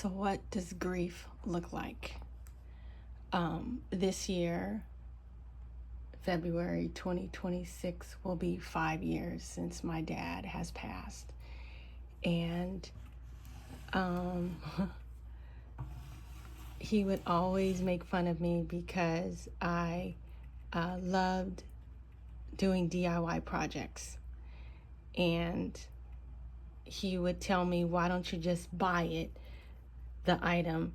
So, what does grief look like? This year, February 2026, will be 5 years since my dad has passed. And um, he would always make fun of me because I loved doing DIY projects. And he would tell me, why don't you just buy it, the item?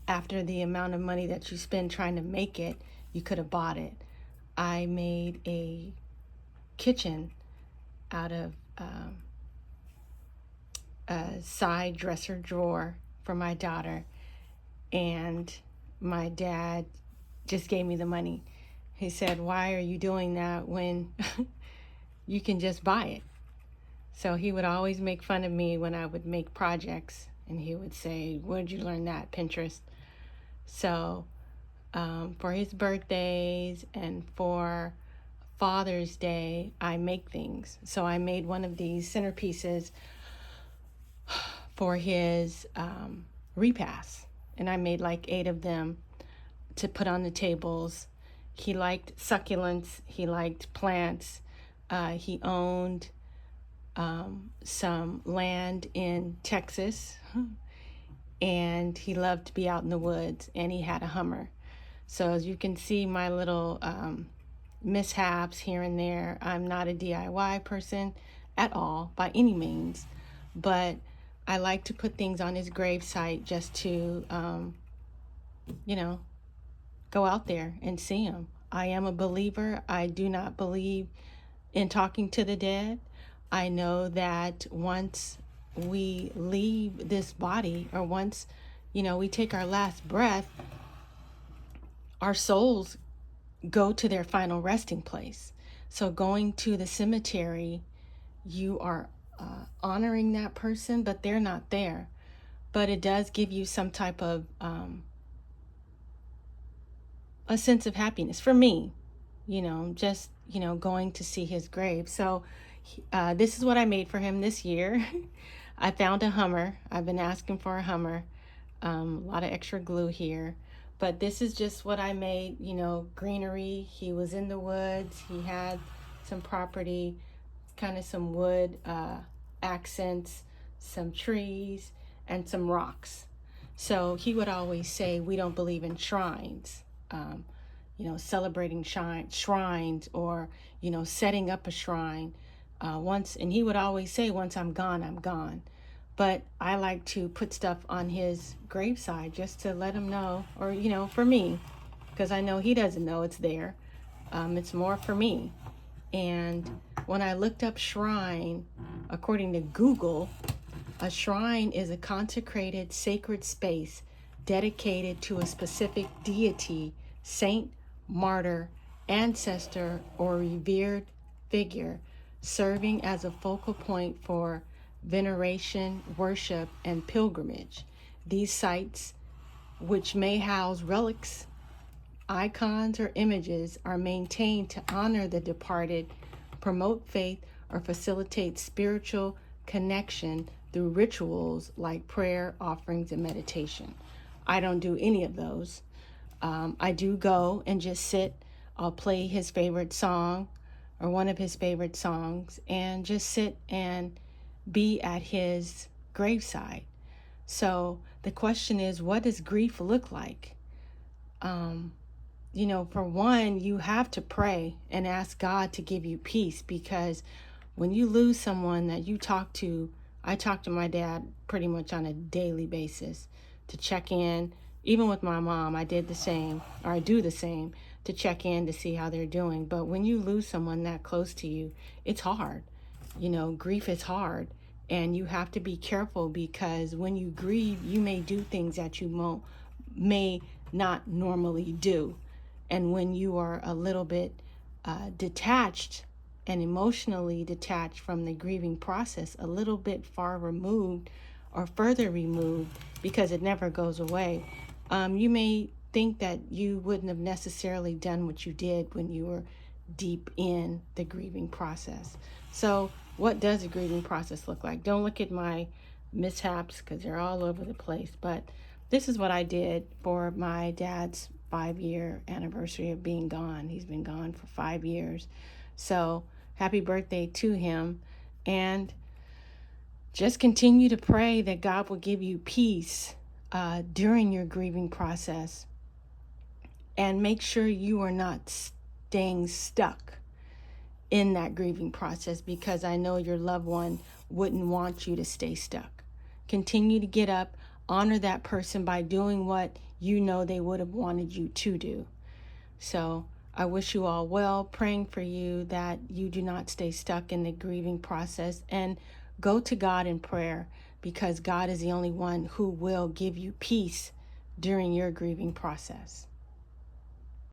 After the amount of money that you spend trying to make it, you could have bought it. I made a kitchen out of a side dresser drawer for my daughter, and my dad just gave me the money. He said, why are you doing that when you can just buy it? So he would always make fun of me when I would make projects, and he would say, where'd you learn that? Pinterest. So for his birthdays and for Father's Day, I make things. So I made one of these centerpieces for his repast, and I made like 8 of them to put on the tables. He liked succulents, he liked plants, he owned some land in Texas, and he loved to be out in the woods, and he had a Hummer. So as you can see, my little mishaps here and there. I'm not a DIY person at all by any means, but I like to put things on his gravesite just to, go out there and see him. I am a believer. I do not believe in talking to the dead. I know that once we leave this body, or once, we take our last breath, our souls go to their final resting place. So going to the cemetery, you are honoring that person, but they're not there. But it does give you some type of a sense of happiness for me, just, going to see his grave. So this is what I made for him this year. I found a Hummer. I've been asking for a Hummer. A lot of extra glue here. But this is just what I made, greenery. He was in the woods. He had some property, kind of some wood accents, some trees, and some rocks. So he would always say, we don't believe in shrines, celebrating shrines, or, setting up a shrine. And he would always say, once I'm gone, I'm gone. But I like to put stuff on his graveside just to let him know, or, for me, because I know he doesn't know it's there. It's more for me. And when I looked up shrine, according to Google, a shrine is a consecrated sacred space dedicated to a specific deity, saint, martyr, ancestor, or revered figure, serving as a focal point for veneration, worship, and pilgrimage. These sites, which may house relics, icons, or images, are maintained to honor the departed, promote faith, or facilitate spiritual connection through rituals like prayer, offerings, and meditation. I don't do any of those. I do go and just sit. I'll play his favorite song or one of his favorite songs and just sit and be at his graveside. So the question is, what does grief look like? For one, you have to pray and ask God to give you peace, because when you lose someone that you talk to, I talk to my dad pretty much on a daily basis to check in. Even with my mom, I did the same, or I do the same, to check in to see how they're doing. But when you lose someone that close to you, it's hard. Grief is hard, and you have to be careful, because when you grieve, you may do things that you may not normally do. And when you are a little bit detached and emotionally detached from the grieving process, a little bit far removed or further removed, because it never goes away, you may think that you wouldn't have necessarily done what you did when you were deep in the grieving process. So what does a grieving process look like? Don't look at my mishaps because they're all over the place. But this is what I did for my dad's 5-year anniversary of being gone. He's been gone for 5 years. So happy birthday to him. And just continue to pray that God will give you peace during your grieving process. And make sure you are not staying stuck in that grieving process, because I know your loved one wouldn't want you to stay stuck. Continue to get up, honor that person by doing what you know they would have wanted you to do. So I wish you all well, praying for you that you do not stay stuck in the grieving process, and go to God in prayer, because God is the only one who will give you peace during your grieving process.